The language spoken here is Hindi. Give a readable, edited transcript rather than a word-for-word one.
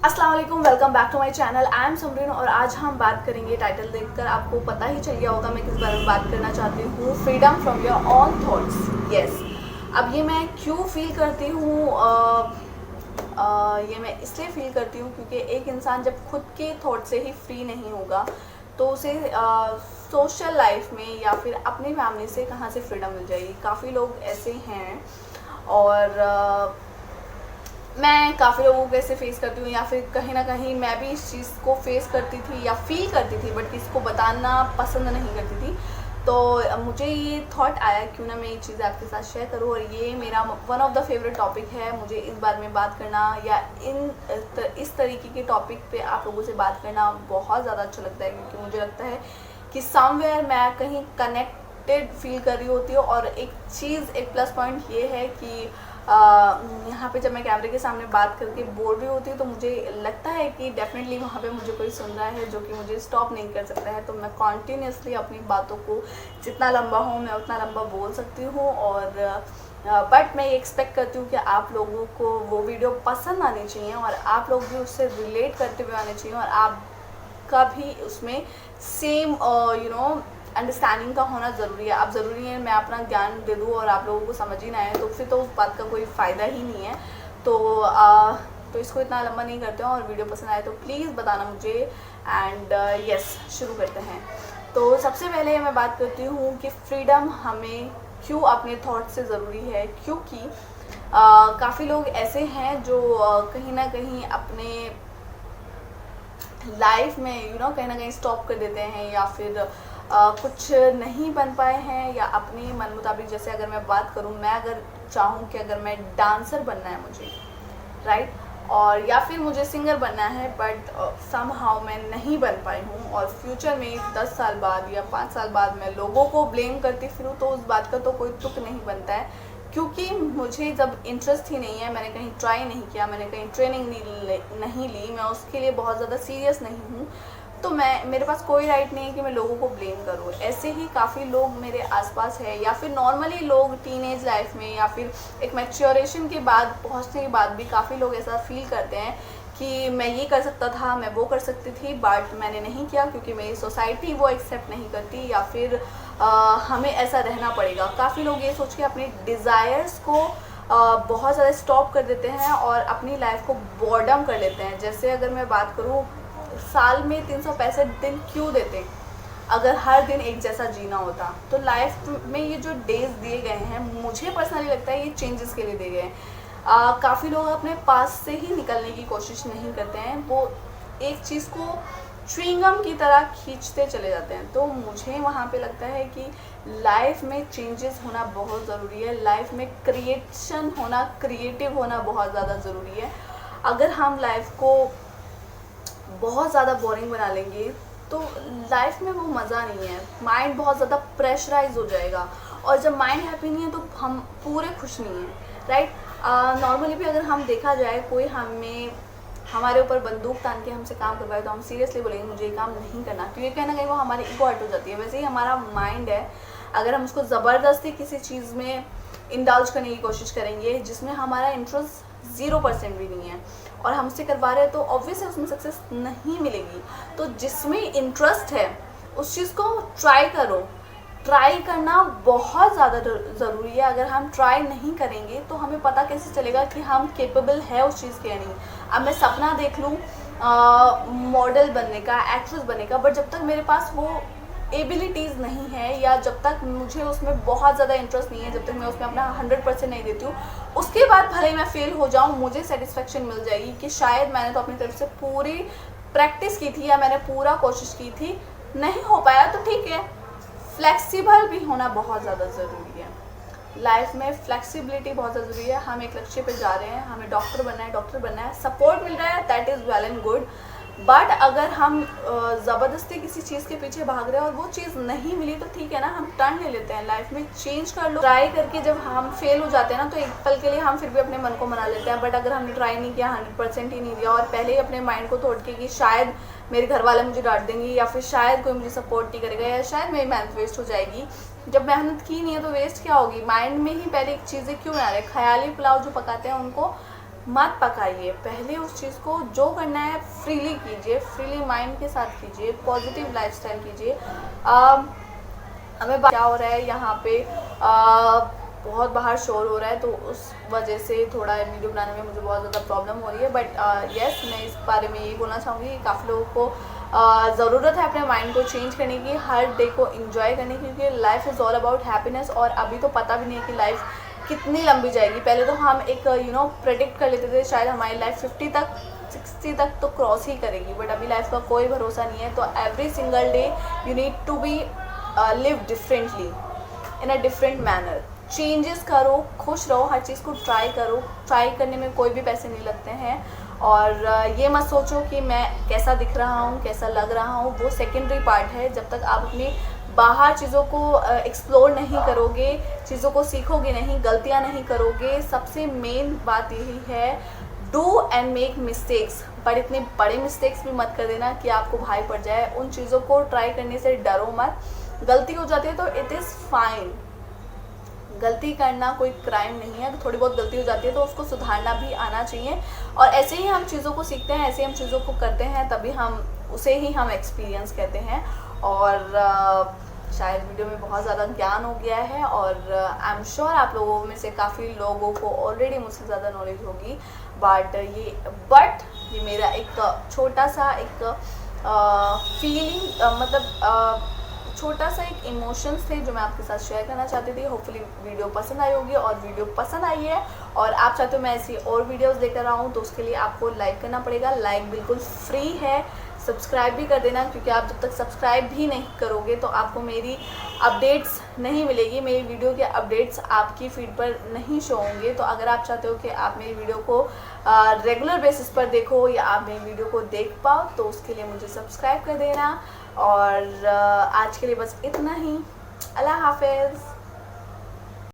अस्सलाम वालेकुम, welcome back to my channel. I am Samreen और आज हम बात करेंगे, टाइटल देखकर आपको पता ही चल गया होगा मैं किस बारे में बात करना चाहती हूँ। Freedom from your own thoughts. Yes, अब ये मैं क्यों फील करती हूँ, ये मैं इसलिए फील करती हूँ क्योंकि एक इंसान जब खुद के थॉट से ही फ्री नहीं होगा तो उसे सोशल लाइफ में या फिर अपनी फैमिली से कहाँ से फ्रीडम मिल जाएगी। काफ़ी लोग ऐसे हैं और मैं काफ़ी लोगों को ऐसे फेस करती हूँ या फिर कहीं ना कहीं मैं भी इस चीज़ को फेस करती थी या फील करती थी, बट किसी को बताना पसंद नहीं करती थी। तो मुझे ये थॉट आया क्यों ना मैं ये चीज़ें आपके साथ शेयर करूँ, और ये मेरा one of the favourite topic है। मुझे इस बारे में बात करना या इस तरीके के टॉपिक पे आप लोगों से बात करना बहुत ज़्यादा अच्छा लगता है, क्योंकि मुझे लगता है कि समवेयर मैं कहीं कनेक्टेड फील कर रही होती हूँ। और एक प्लस पॉइंट ये है कि यहाँ पे जब मैं कैमरे के सामने बात करके बोल रही होती हूँ तो मुझे लगता है कि डेफिनेटली वहाँ पे मुझे कोई सुन रहा है जो कि मुझे स्टॉप नहीं कर सकता है। तो मैं कॉन्टीन्यूसली अपनी बातों को जितना लंबा हो मैं उतना लंबा बोल सकती हूँ। और बट मैं ये एक्सपेक्ट करती हूँ कि आप लोगों को वो वीडियो पसंद आनी चाहिए और आप लोग भी उससे रिलेट करते हुए आने चाहिए, और आपका भी उसमें सेम अंडरस्टैंडिंग का होना ज़रूरी है। अब ज़रूरी है मैं अपना ज्ञान दे दूँ और आप लोगों को समझ ही ना आए तो फिर तो उस बात का कोई फ़ायदा ही नहीं है। तो इसको इतना लंबा नहीं करते हैं, और वीडियो पसंद आए तो प्लीज़ बताना मुझे। एंड यस, शुरू करते हैं। तो सबसे पहले मैं बात करती हूँ कि फ्रीडम हमें क्यों अपने थॉट से ज़रूरी है, क्योंकि काफ़ी लोग ऐसे हैं जो कहीं ना कहीं अपने लाइफ में कहीं ना कहीं स्टॉप कर देते हैं, या फिर कुछ नहीं बन पाए हैं, या अपने मन मुताबिक। जैसे अगर मैं बात करूं, मैं अगर चाहूं कि अगर मैं डांसर बनना है मुझे, राइट, और या फिर मुझे सिंगर बनना है, बट समहाउ मैं नहीं बन पाई हूं, और फ्यूचर में 10 साल बाद या 5 साल बाद मैं लोगों को ब्लेम करती फिरूँ तो उस बात का तो कोई तुक नहीं बनता है। क्योंकि मुझे जब इंटरेस्ट ही नहीं है, मैंने कहीं ट्राई नहीं किया, मैंने कहीं ट्रेनिंग नहीं ली, मैं उसके लिए बहुत ज़्यादा सीरियस नहीं हूँ, तो मेरे पास कोई राइट नहीं है कि मैं लोगों को ब्लेम करूँ। ऐसे ही काफ़ी लोग मेरे आसपास है, या फिर नॉर्मली लोग टीनेज लाइफ में या फिर एक मैच्योरेशन के बाद पहुँचने के बाद भी काफ़ी लोग ऐसा फील करते हैं कि मैं ये कर सकता था, मैं वो कर सकती थी, बट मैंने नहीं किया क्योंकि मेरी सोसाइटी वो एक्सेप्ट नहीं करती, या फिर हमें ऐसा रहना पड़ेगा। काफ़ी लोग ये सोच के अपने डिज़ायर्स को बहुत ज़्यादा स्टॉप कर देते हैं और अपनी लाइफ को बॉर्डम कर लेते हैं। जैसे अगर मैं बात करूँ, साल में 365 दिन क्यों देते? अगर हर दिन एक जैसा जीना होता तो लाइफ में ये जो डेज दिए गए हैं, मुझे पर्सनली लगता है ये चेंजेस के लिए दिए गए हैं। काफ़ी लोग अपने पास से ही निकलने की कोशिश नहीं करते हैं, वो एक चीज़ को च्युइंगम की तरह खींचते चले जाते हैं। तो मुझे वहाँ पे लगता है कि लाइफ में चेंजेस होना बहुत ज़रूरी है, लाइफ में क्रिएशन होना, क्रिएटिव होना बहुत ज़्यादा ज़रूरी है। अगर हम लाइफ को बहुत ज़्यादा बोरिंग बना लेंगे तो लाइफ में वो मज़ा नहीं है, माइंड बहुत ज़्यादा प्रेशराइज हो जाएगा, और जब माइंड हैप्पी नहीं है तो हम पूरे खुश नहीं हैं, राइट। नॉर्मली भी अगर हम देखा जाए, कोई हमारे ऊपर बंदूक तान के हमसे काम करवाए तो हम सीरियसली बोलेंगे मुझे ये काम नहीं करना, क्योंकि कहीं ना कहीं वो हमारी ईगो हर्ट हो जाती है। वैसे ही हमारा माइंड है, अगर हम उसको ज़बरदस्ती किसी चीज़ में इंडल्ज करने की कोशिश करेंगे जिसमें हमारा इंटरेस्ट 0% भी नहीं है और हमसे करवा रहे हैं, तो ऑब्वियसली उसमें सक्सेस नहीं मिलेगी। तो जिसमें इंटरेस्ट है उस चीज़ को ट्राई करो। ट्राई करना बहुत ज़्यादा ज़रूरी है। अगर हम ट्राई नहीं करेंगे तो हमें पता कैसे चलेगा कि हम केपेबल है उस चीज़ के या नहीं। अब मैं सपना देख लूँ मॉडल बनने का, एक्ट्रेस बनने का, बट जब तक मेरे पास वो एबिलिटीज़ नहीं है, या जब तक मुझे उसमें बहुत ज़्यादा इंटरेस्ट नहीं है, जब तक मैं उसमें अपना 100% नहीं देती हूँ, उसके बाद भले ही मैं फेल हो जाऊँ, मुझे सेटिस्फेक्शन मिल जाएगी कि शायद मैंने तो अपनी तरफ से पूरी प्रैक्टिस की थी या मैंने पूरा कोशिश की थी, नहीं हो पाया तो ठीक है। फ्लेक्सिबल भी होना बहुत ज़्यादा ज़रूरी है। लाइफ में फ्लेक्सिबिलिटी बहुत ज़रूरी है। हम एक लक्ष्य पे जा रहे हैं, हमें डॉक्टर बनना है, सपोर्ट मिल रहा है, that is well and good, but अगर हम ज़बरदस्ती किसी चीज़ के पीछे भाग रहे हैं और वो चीज़ नहीं मिली तो ठीक है ना, हम टर्न ले लेते हैं, लाइफ में चेंज कर लो। ट्राई करके जब हम फेल हो जाते हैं ना तो एक पल के लिए हम फिर भी अपने मन को मना लेते हैं, बट अगर हमने ट्राई नहीं किया, 100% ही नहीं दिया, और पहले ही अपने माइंड को तोड़ के कि शायद मेरे घर वाले मुझे डांट देंगे, या फिर शायद कोई मुझे सपोर्ट नहीं करेगा, या शायद मेरी मेहनत वेस्ट हो जाएगी। जब मेहनत की नहीं है तो वेस्ट क्या होगी? माइंड में ही पहले एक चीज़ें क्यों बना रहे, ख्याली पुलाव जो पकाते हैं उनको मत पकाइए, पहले उस चीज़ को जो करना है फ्रीली कीजिए, फ्रीली माइंड के साथ कीजिए, पॉजिटिव लाइफस्टाइल कीजिए। हमें क्या हो रहा है यहाँ पे, बहुत बाहर शोर हो रहा है, तो उस वजह से थोड़ा वीडियो बनाने में मुझे बहुत ज़्यादा प्रॉब्लम हो रही है। बट यस, मैं इस बारे में यही बोलना चाहूँगी कि काफ़ी लोगों को ज़रूरत है अपने माइंड को चेंज करने की, हर डे को इंजॉय करने की, क्योंकि life is all about happiness. और अभी तो पता भी नहीं है कि लाइफ कितनी लंबी जाएगी। पहले तो हम एक प्रेडिक्ट कर लेते थे शायद हमारी लाइफ 50 तक 60 तक तो क्रॉस ही करेगी, बट अभी लाइफ का कोई भरोसा नहीं है। तो every single day you need to be live differently in a different manner. Changes करो, खुश रहो, हर चीज़ को ट्राई करो। ट्राई करने में कोई भी पैसे नहीं लगते हैं। और ये मत सोचो कि मैं कैसा दिख रहा हूँ, कैसा लग रहा हूँ, वो सेकेंडरी पार्ट है। जब तक आप अपनी बाहर चीज़ों को एक्सप्लोर नहीं करोगे, चीज़ों को सीखोगे नहीं, गलतियाँ नहीं करोगे, सबसे मेन बात यही है, डू एंड मेक मिस्टेक्स, पर इतने बड़े मिस्टेक्स भी मत कर देना कि आपको भारी पड़ जाए। उन चीज़ों को ट्राई करने से डरो मत। गलती हो जाती है तो इट इज़ फाइन, गलती करना कोई क्राइम नहीं है। थोड़ी बहुत गलती हो जाती है तो उसको सुधारना भी आना चाहिए। और ऐसे ही हम चीज़ों को सीखते हैं, ऐसे ही हम चीज़ों को करते हैं, तभी हम उसे ही हम एक्सपीरियंस कहते हैं। और शायद वीडियो में बहुत ज़्यादा ज्ञान हो गया है, और आई एम श्योर आप लोगों में से काफ़ी लोगों को ऑलरेडी मुझसे ज़्यादा नॉलेज होगी। बट ये मेरा एक छोटा सा एक फीलिंग, मतलब छोटा सा एक इमोशंस थे जो मैं आपके साथ शेयर करना चाहती थी। होपफुली वीडियो पसंद आई होगी, और वीडियो पसंद आई है और आप चाहते हो मैं ऐसी और वीडियोस लेकर आऊँ, तो उसके लिए आपको लाइक करना पड़ेगा। लाइक बिल्कुल फ्री है। सब्सक्राइब भी कर देना, क्योंकि आप जब तक सब्सक्राइब भी नहीं करोगे तो आपको मेरी अपडेट्स नहीं मिलेगी, मेरी वीडियो के अपडेट्स आपकी फीड पर नहीं शो होंगे। तो अगर आप चाहते हो कि आप मेरी वीडियो को रेगुलर बेसिस पर देखो या आप मेरी वीडियो को देख पाओ, तो उसके लिए मुझे सब्सक्राइब कर देना। और आज के लिए बस इतना ही। अल्लाह हाफिज़।